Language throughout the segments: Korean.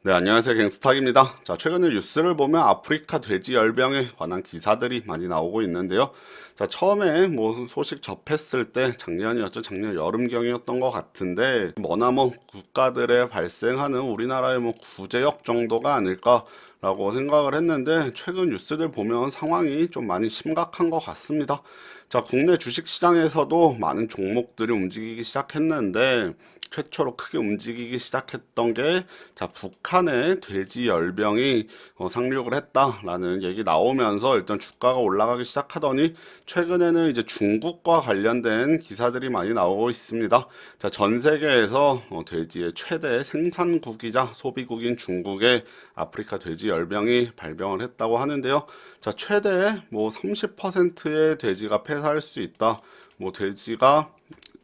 네, 안녕하세요. 갱스탁입니다. 자, 최근에 뉴스를 보면 아프리카 돼지 열병에 관한 기사들이 많이 나오고 있는데요. 자, 처음에 뭐 소식 접했을 때 작년이었죠. 작년 여름경이었던 것 같은데, 머나먼 국가들에 발생하는 우리나라의 뭐 구제역 정도가 아닐까라고 생각을 했는데, 최근 뉴스들 보면 상황이 좀 많이 심각한 것 같습니다. 자, 국내 주식시장에서도 많은 종목들이 움직이기 시작했는데, 최초로 크게 움직이기 시작했던 게, 자, 북한의 돼지 열병이 상륙을 했다라는 얘기 나오면서 일단 주가가 올라가기 시작하더니, 최근에는 이제 중국과 관련된 기사들이 많이 나오고 있습니다. 자, 전 세계에서 돼지의 최대 생산국이자 소비국인 중국에 아프리카 돼지 열병이 발병을 했다고 하는데요. 자, 최대 뭐 30%의 돼지가 폐사할 수 있다. 뭐 돼지가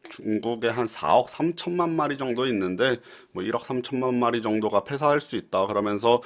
중국에 한 4억 3천만 마리 정도 있는데 뭐 1억 3천만 마리 정도가 폐사할 수 있다. 그러면서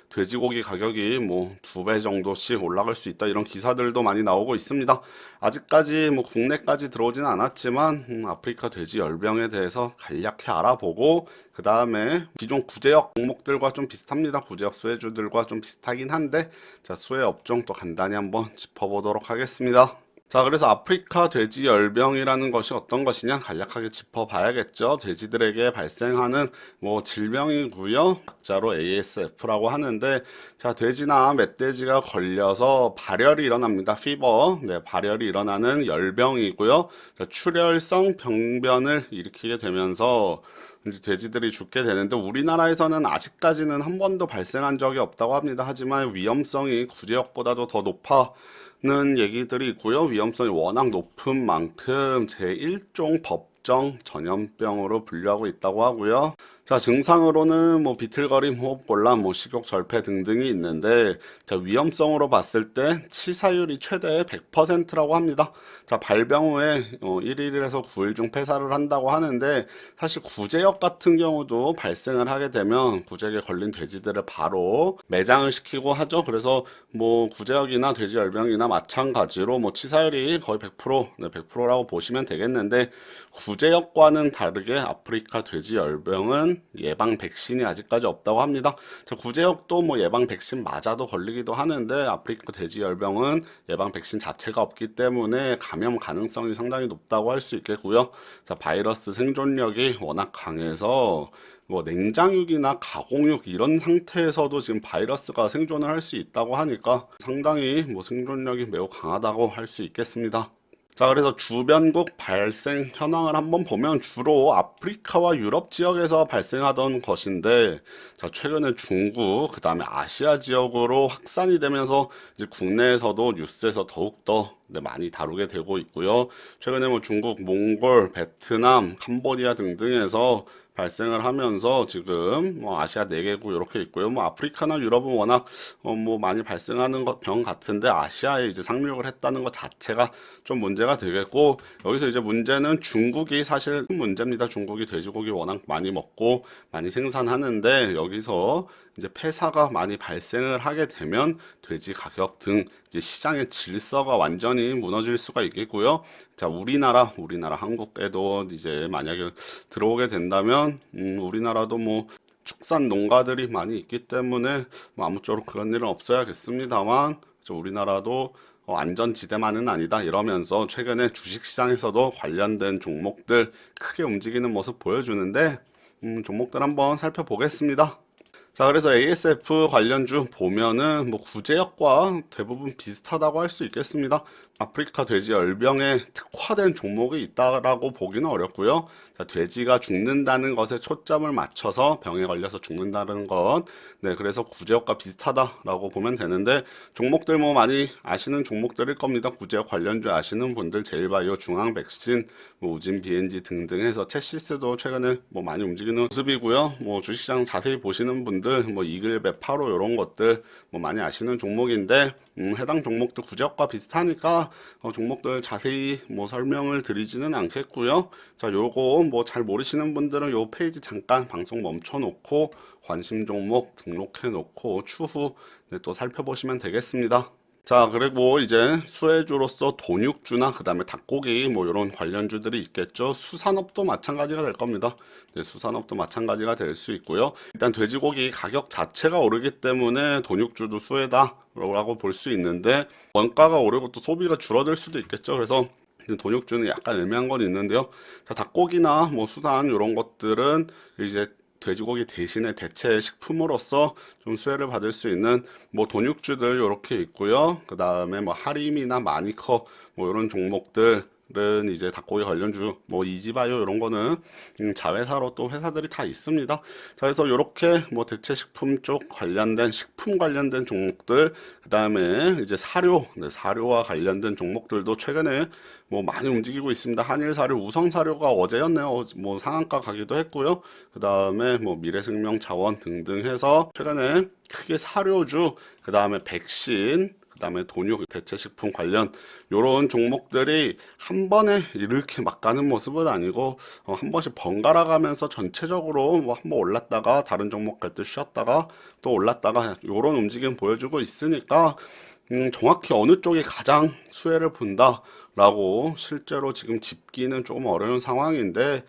돼지고기 가격이 뭐 2배 정도씩 올라갈 수 있다. 이런 기사들도 많이 나오고 있습니다. 아직까지 뭐 국내까지 들어오지는 않았지만 아프리카 돼지 열병에 대해서 간략히 알아보고 그 다음에 기존 구제역 종목들과 좀 비슷합니다. 구제역 수혜주들과 좀 비슷하긴 한데 자, 수혜 업종 또 간단히 한번 짚어보도록 하겠습니다. 자, 그래서 아프리카 돼지 열병이라는 것이 어떤 것이냐 간략하게 짚어봐야겠죠. 돼지들에게 발생하는 뭐 질병이고요. 약자로 ASF라고 하는데, 자, 돼지나 멧돼지가 걸려서 발열이 일어납니다. 피버, 네, 발열이 일어나는 열병이고요. 자, 출혈성 병변을 일으키게 되면서 이제 돼지들이 죽게 되는데 우리나라에서는 아직까지는 한 번도 발생한 적이 없다고 합니다. 하지만 위험성이 구제역보다도 더 높아는 얘기들이 있고요. 위험성이 워낙 높은 만큼 제1종 법정 전염병으로 분류하고 있다고 하고요. 자, 증상으로는 뭐 비틀거림, 호흡곤란, 뭐 식욕 절폐 등등이 있는데, 자, 위험성으로 봤을 때 치사율이 최대 100%라고 합니다. 자, 발병 후에 1일에서 9일 중 폐사를 한다고 하는데, 사실 구제역 같은 경우도 발생을 하게 되면 구제역에 걸린 돼지들을 바로 매장을 시키고 하죠. 그래서 뭐 구제역이나 돼지열병이나 마찬가지로 뭐 치사율이 거의 100%, 네, 100%라고 보시면 되겠는데, 구제역과는 다르게 아프리카 돼지열병은 예방 백신이 아직까지 없다고 합니다. 자, 구제역도 뭐 예방 백신 맞아도 걸리기도 하는데 아프리카 돼지열병은 예방 백신 자체가 없기 때문에 감염 가능성이 상당히 높다고 할 수 있겠고요. 자, 바이러스 생존력이 워낙 강해서 뭐 냉장육이나 가공육 이런 상태에서도 지금 바이러스가 생존을 할 수 있다고 하니까 상당히 뭐 생존력이 매우 강하다고 할 수 있겠습니다. 자, 그래서 주변국 발생 현황을 한번 보면 주로 아프리카와 유럽 지역에서 발생하던 것인데, 자, 최근에 중국, 그 다음에 아시아 지역으로 확산이 되면서 이제 국내에서도 뉴스에서 더욱더 많이 다루게 되고 있고요. 최근에 뭐 중국, 몽골, 베트남, 캄보디아 등등에서 발생을 하면서 지금 뭐 아시아 4개국 이렇게 있고요. 뭐 아프리카나 유럽은 워낙 뭐 많이 발생하는 병 같은데 아시아에 이제 상륙을 했다는 것 자체가 좀 문제가 되겠고, 여기서 이제 문제는 중국이 사실 큰 문제입니다. 중국이 돼지고기 워낙 많이 먹고 많이 생산하는데 여기서 이제 폐사가 많이 발생을 하게 되면 돼지 가격 등 이제 시장의 질서가 완전히 무너질 수가 있겠고요. 자, 우리나라 한국에도 이제 만약에 들어오게 된다면 우리나라도 뭐 축산 농가들이 많이 있기 때문에 뭐 아무쪼록 그런 일은 없어야겠습니다만 우리나라도 안전지대만은 아니다 이러면서 최근에 주식시장에서도 관련된 종목들 크게 움직이는 모습 보여주는데 종목들 한번 살펴보겠습니다. 자, 그래서 ASF 관련주 보면은 뭐 구제역과 대부분 비슷하다고 할 수 있겠습니다. 아프리카 돼지 열병에 특화된 종목이 있다라고 보기는 어렵고요. 자, 돼지가 죽는다는 것에 초점을 맞춰서 병에 걸려서 죽는다는 것. 네, 그래서 구제역과 비슷하다라고 보면 되는데 종목들 뭐 많이 아시는 종목들일 겁니다. 구제역 관련주 아시는 분들 제일바이오, 중앙백신, 뭐 우진 BNG 등등 해서 채시스도 최근에 뭐 많이 움직이는 모습이고요. 뭐 주식시장 자세히 보시는 분들 뭐 이글벳, 파로 이런 것들 뭐 많이 아시는 종목인데 해당 종목도 구제역과 비슷하니까 종목들 자세히 뭐 설명을 드리지는 않겠고요. 자, 요거 뭐 잘 모르시는 분들은 요 페이지 잠깐 방송 멈춰 놓고 관심 종목 등록해 놓고 추후 네, 또 살펴보시면 되겠습니다. 자, 그리고 이제 수혜주로서 돈육주나 그다음에 닭고기 뭐 이런 관련주들이 있겠죠. 수산업도 마찬가지가 될 겁니다. 네, 수산업도 마찬가지가 될 수 있고요. 일단 돼지고기 가격 자체가 오르기 때문에 돈육주도 수혜다라고 볼 수 있는데 원가가 오르고 또 소비가 줄어들 수도 있겠죠. 그래서 돈육주는 약간 애매한 건 있는데요. 자, 닭고기나 뭐 수산 이런 것들은 이제 돼지고기 대신에 대체 식품으로서 좀 수혜를 받을 수 있는 뭐 돈육주들 이렇게 있고요. 그 다음에 뭐 하림이나 마니커 뭐 이런 종목들은 이제 닭고기 관련주 뭐 이지바이오 이런 거는 자회사로 또 회사들이 다 있습니다. 자, 그래서 이렇게 뭐 대체 식품 쪽 관련된 식품 관련된 종목들 그 다음에 이제 사료 네, 사료와 관련된 종목들도 최근에 뭐 많이 움직이고 있습니다. 한일 사료, 우성 사료가 어제였네요. 뭐 상한가 가기도 했고요. 그 다음에 뭐 미래생명 자원 등등 해서 최근에 크게 사료주, 그 다음에 백신, 그 다음에 돈육 대체식품 관련 요런 종목들이 한 번에 이렇게 막 가는 모습은 아니고 한 번씩 번갈아 가면서 전체적으로 뭐 한 번 올랐다가 다른 종목 갈 때 쉬었다가 또 올랐다가 요런 움직임 보여주고 있으니까 정확히 어느 쪽이 가장 수혜를 본다라고 실제로 지금 짚기는 조금 어려운 상황인데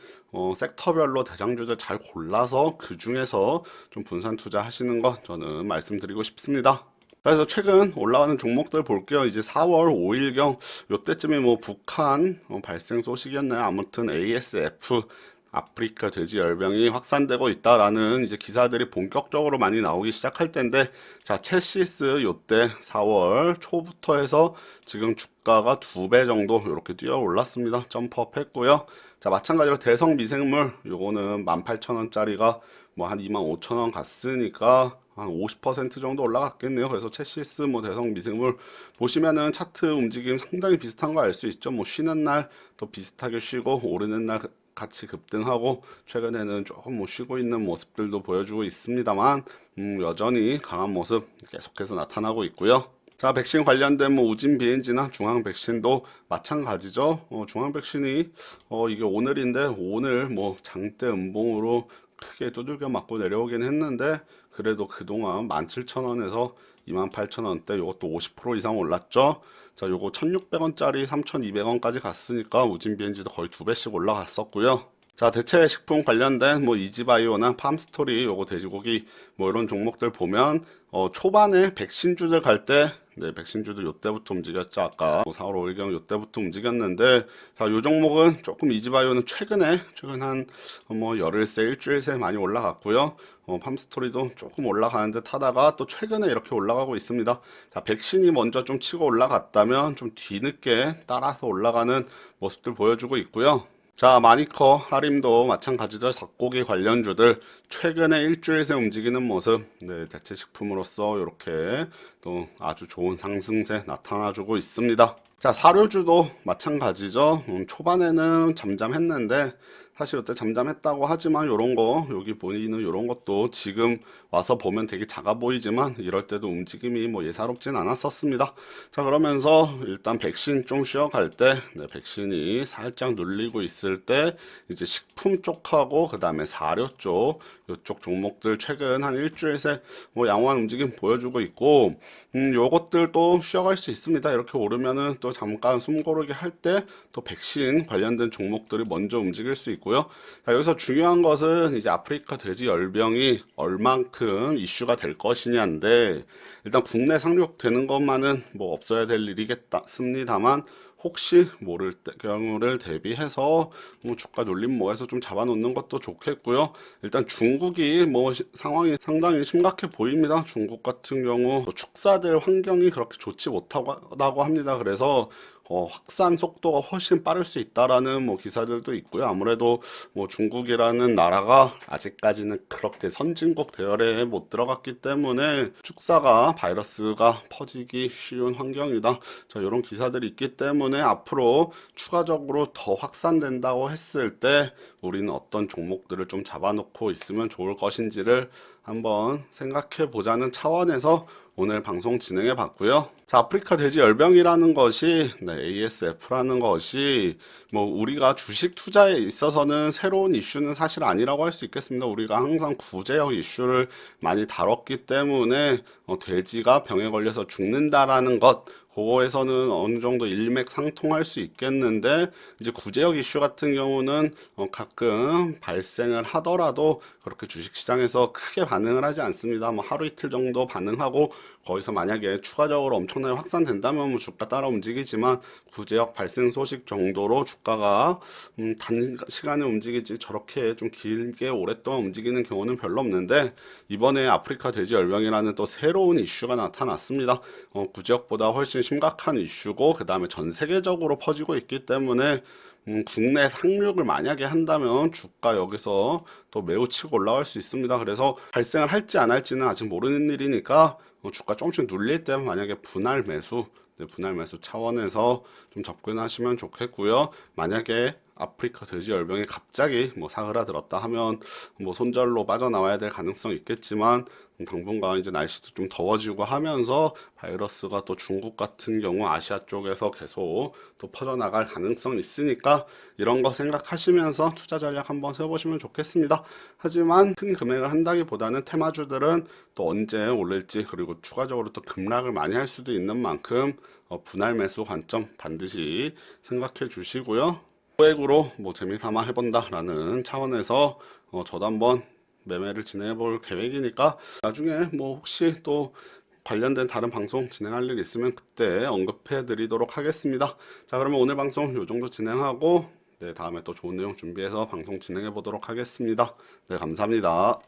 섹터별로 대장주들 잘 골라서 그 중에서 좀 분산 투자하시는 거 저는 말씀드리고 싶습니다. 그래서 최근 올라가는 종목들 볼게요. 이제 4월 5일경 요때쯤에 뭐 북한 발생 소식이었나요? 아무튼 ASF 아프리카 돼지 열병이 확산되고 있다라는 이제 기사들이 본격적으로 많이 나오기 시작할 텐데, 자, 채시스 요때 4월 초부터 해서 지금 주가가 2배 정도 이렇게 뛰어 올랐습니다. 점프업 했고요. 자, 마찬가지로 대성 미생물 요거는 18,000원짜리가 뭐 한 25,000원 갔으니까 한 50% 정도 올라갔겠네요. 그래서 채시스 뭐 대성 미생물 보시면은 차트 움직임 상당히 비슷한 거 알 수 있죠. 뭐 쉬는 날 또 비슷하게 쉬고 오르는 날 같이 급등하고 최근에는 조금 못 쉬고 있는 모습들도 보여주고 있습니다만 여전히 강한 모습 계속해서 나타나고 있고요. 자, 백신 관련된 뭐 우진 BNG나 중앙 백신도 마찬가지죠. 중앙 백신이 이게 오늘인데 오늘 뭐 장대 음봉으로 크게 두들겨 맞고 내려오긴 했는데 그래도 그동안 17,000원에서 28,000원대 이것도 50% 이상 올랐죠. 자, 요거 1,600원짜리 3,200원까지 갔으니까 우진 BNG도 거의 2배씩 올라갔었고요. 자, 대체 식품 관련된 뭐 이지바이오나 팜스토리 요거 돼지고기 뭐 이런 종목들 보면 초반에 백신주들 갈 때 네, 백신주들 요때부터 움직였죠. 아까 4월 5일경 요때부터 움직였는데 자, 요 종목은 조금 이지바이오는 최근 한 뭐 열흘 새 일주일 새 많이 올라갔고요. 팜스토리도 조금 올라가는 듯 하다가 또 최근에 이렇게 올라가고 있습니다. 자, 백신이 먼저 좀 치고 올라갔다면 좀 뒤늦게 따라서 올라가는 모습들 보여주고 있고요. 자, 마니커, 하림도 마찬가지죠. 닭고기 관련주들 최근에 일주일 새 움직이는 모습, 네, 대체 식품으로서 이렇게 또 아주 좋은 상승세 나타나주고 있습니다. 자, 사료주도 마찬가지죠. 초반에는 잠잠했는데 사실 그때 잠잠했다고 하지만 요런 거 여기 보이는 요런 것도 지금 와서 보면 되게 작아 보이지만 이럴 때도 움직임이 뭐 예사롭진 않았었습니다. 자, 그러면서 일단 백신 좀 쉬어갈 때 네, 백신이 살짝 눌리고 있을 때 이제 식품 쪽하고 그 다음에 사료 쪽 요쪽 종목들 최근 한 일주일 새 뭐 양호한 움직임 보여주고 있고 요것들도 쉬어갈 수 있습니다. 이렇게 오르면은 또 잠깐 숨 고르게 할 때 또 백신 관련된 종목들이 먼저 움직일 수 있고요. 자, 여기서 중요한 것은 이제 아프리카 돼지 열병이 얼만큼 이슈가 될 것이냐인데 일단 국내 상륙되는 것만은 뭐 없어야 될 일이겠습니다만 혹시 모를 경우를 대비해서 뭐 주가 눌림목에서 좀 잡아놓는 것도 좋겠고요. 일단 중국이 뭐 상황이 상당히 심각해 보입니다. 중국 같은 경우 축사될 환경이 그렇게 좋지 못하다고 합니다. 그래서 확산 속도가 훨씬 빠를 수 있다라는 뭐 기사들도 있고요. 아무래도 뭐 중국이라는 나라가 아직까지는 그렇게 선진국 대열에 못 들어갔기 때문에 축사가 바이러스가 퍼지기 쉬운 환경이다. 자, 이런 기사들이 있기 때문에 앞으로 추가적으로 더 확산된다고 했을 때 우리는 어떤 종목들을 좀 잡아놓고 있으면 좋을 것인지를 한번 생각해 보자는 차원에서 오늘 방송 진행해 봤고요. 자, 아프리카 돼지 열병이라는 것이 ASF라는 것이 뭐 우리가 주식 투자에 있어서는 새로운 이슈는 사실 아니라고 할 수 있겠습니다. 우리가 항상 구제역 이슈를 많이 다뤘기 때문에 돼지가 병에 걸려서 죽는다라는 것, 그거에서는 어느 정도 일맥상통할 수 있겠는데, 이제 구제역 이슈 같은 경우는 가끔 발생을 하더라도 그렇게 주식시장에서 크게 반응을 하지 않습니다. 뭐 하루 이틀 정도 반응하고 거기서 만약에 추가적으로 엄청나게 확산된다면 뭐 주가 따라 움직이지만, 구제역 발생 소식 정도로 주가가 단시간에 움직이지 저렇게 좀 길게 오랫동안 움직이는 경우는 별로 없는데, 이번에 아프리카 돼지 열병이라는 또 새로운 이슈가 나타났습니다. 구제역보다 훨씬 심각한 이슈고, 그 다음에 전 세계적으로 퍼지고 있기 때문에 국내 상륙을 만약에 한다면 주가 여기서 또 매우 치고 올라갈 수 있습니다. 그래서 발생을 할지 안 할지는 아직 모르는 일이니까 주가 조금씩 눌릴 때 만약에 분할 매수, 분할 매수 차원에서 좀 접근하시면 좋겠고요. 만약에 아프리카 돼지 열병이 갑자기 뭐 사그라들었다 하면 뭐 손절로 빠져나와야 될 가능성이 있겠지만, 당분간 이제 날씨도 좀 더워지고 하면서 바이러스가 또 중국 같은 경우 아시아 쪽에서 계속 또 퍼져나갈 가능성이 있으니까 이런 거 생각하시면서 투자 전략 한번 세워보시면 좋겠습니다. 하지만 큰 금액을 한다기보다는 테마주들은 또 언제 올릴지, 그리고 추가적으로 또 급락을 많이 할 수도 있는 만큼 분할 매수 관점 반드시 생각해 주시고요. 소액으로 뭐 재미삼아 해본다라는 차원에서 저도 한번 매매를 진행해 볼 계획이니까, 나중에 뭐 혹시 또 관련된 다른 방송 진행할 일 있으면 그때 언급해 드리도록 하겠습니다. 자, 그러면 오늘 방송 요 정도 진행하고, 다음에 또 좋은 내용 준비해서 방송 진행해 보도록 하겠습니다. 네, 감사합니다.